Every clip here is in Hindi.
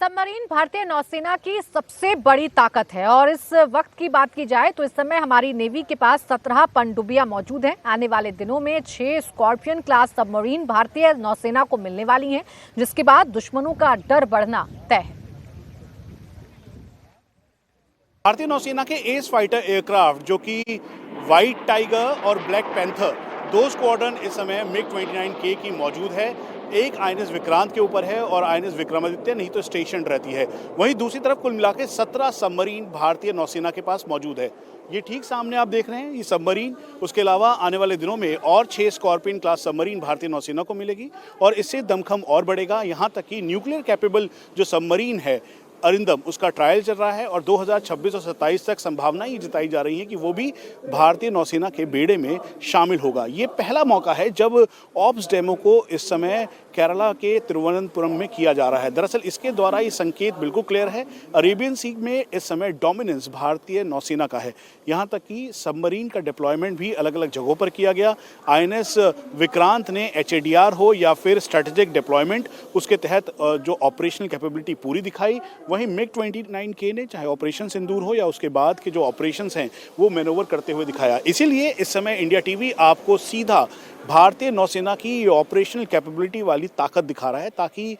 सबमरीन भारतीय नौसेना की सबसे बड़ी ताकत है और इस वक्त की बात की जाए तो इस समय हमारी नेवी के पास 17 पनडुब्बियां मौजूद हैं। आने वाले दिनों में 6 स्कॉर्पियन क्लास सबमरीन भारतीय नौसेना को मिलने वाली हैं, जिसके बाद दुश्मनों का डर बढ़ना तय है। भारतीय नौसेना के एस फाइटर एयरक्राफ्ट जो कि व्हाइट टाइगर और ब्लैक पैंथर दो स्क्वाड्रन इस समय मिग-29K की मौजूद है। एक आईएनएस विक्रांत के ऊपर है और आईएनएस विक्रमादित्य नहीं तो स्टेशन रहती है। वहीं दूसरी तरफ कुल मिला के 17 सबमरीन भारतीय नौसेना के पास मौजूद है। ये ठीक सामने आप देख रहे हैं ये सबमरीन। उसके अलावा आने वाले दिनों में और 6 स्कॉर्पियन क्लास सबमरीन भारतीय नौसेना को मिलेगी और इससे दमखम और बढ़ेगा। यहाँ तक कि न्यूक्लियर कैपेबल जो सबमरीन है अरिंदम, उसका ट्रायल चल रहा है और 2026 और 27 तक संभावना ये जताई जा रही है कि वो भी भारतीय नौसेना के बेड़े में शामिल होगा। ये पहला मौका है जब ऑप्स डेमो को इस समय केरला के तिरुवनंतपुरम में किया जा रहा है। दरअसल इसके द्वारा ये संकेत बिल्कुल क्लियर है, अरेबियन सी में इस समय डोमिनेंस भारतीय नौसेना का है। यहाँ तक कि सबमरीन का डिप्लॉयमेंट भी अलग अलग जगहों पर किया गया। आईएनएस विक्रांत ने HADR हो या फिर स्ट्रेटेजिक डिप्लॉयमेंट, उसके तहत जो ऑपरेशनल कैपेबिलिटी पूरी दिखाई। वहीं मिग-29K ने चाहे ऑपरेशन सिंदूर हो या उसके बाद के जो ऑपरेशंस हैं वो मैनोवर करते हुए दिखाया। इसीलिए इस समय इंडिया टीवी आपको सीधा भारतीय नौसेना की ऑपरेशनल कैपेबिलिटी वाली ताकत दिखा रहा है, ताकि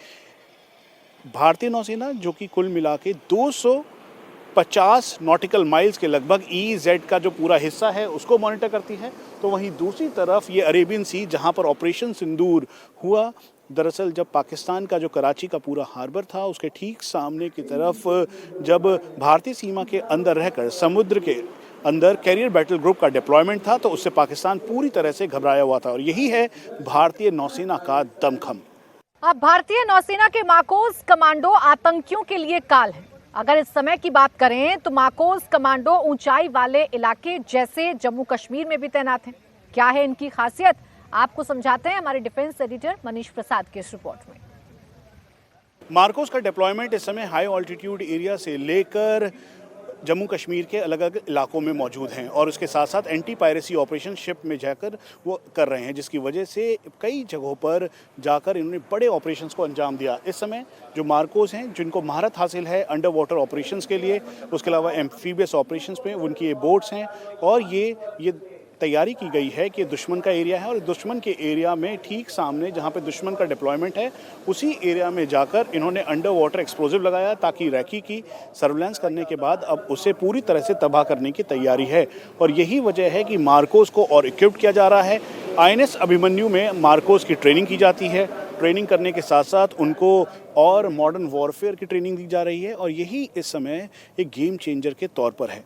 भारतीय नौसेना जो कि कुल मिला के 250 नॉटिकल माइल्स के लगभग EEZ का जो पूरा हिस्सा है उसको मॉनिटर करती है, तो वहीं दूसरी तरफ ये अरेबियन सी जहां पर ऑपरेशन सिंदूर हुआ, दरअसल जब पाकिस्तान का जो कराची का पूरा हार्बर था उसके ठीक सामने की तरफ जब भारतीय सीमा के अंदर रहकर समुद्र के अंदर कैरियर बैटल ग्रुप का डिप्लॉयमेंट था तो उससे पाकिस्तान पूरी तरह से घबराया हुआ था। और यही है भारतीय नौसेना का दमखम। अब भारतीय नौसेना के माकोस कमांडो आतंकियों के लिए काल है। अगर इस समय की बात करें तो माकोस कमांडो ऊंचाई वाले इलाके जैसे जम्मू कश्मीर में भी तैनात हैं। क्या है इनकी खासियत, आपको समझाते हैं हमारे डिफेंस एडिटर मनीष प्रसाद की इस रिपोर्ट में। मार्कोस का डिप्लॉयमेंट इस समय हाई ऑल्टीट्यूड एरिया से लेकर जम्मू कश्मीर के अलग अलग इलाकों में मौजूद हैं और उसके साथ साथ एंटी पायरेसी ऑपरेशन शिप में जाकर वो कर रहे हैं, जिसकी वजह से कई जगहों पर जाकर इन्होंने बड़े ऑपरेशंस को अंजाम दिया। इस समय जो मार्कोस हैं जिनको महारत हासिल है अंडर वाटर ऑपरेशंस के लिए, उसके अलावा एम्फीबियस ऑपरेशंस में उनकी ये बोट्स हैं और ये तैयारी की गई है कि दुश्मन का एरिया है और दुश्मन के एरिया में ठीक सामने जहां पे दुश्मन का डिप्लॉयमेंट है उसी एरिया में जाकर इन्होंने अंडर वाटर एक्सप्लोजिव लगाया, ताकि रैकी की सर्विलांस करने के बाद अब उसे पूरी तरह से तबाह करने की तैयारी है। और यही वजह है कि मार्कोस को और इक्विप्ड किया जा रहा है। INS अभिमन्यु में मार्कोस की ट्रेनिंग की जाती है। ट्रेनिंग करने के साथ साथ उनको और मॉडर्न वॉरफेयर की ट्रेनिंग दी जा रही है और यही इस समय एक गेम चेंजर के तौर पर है।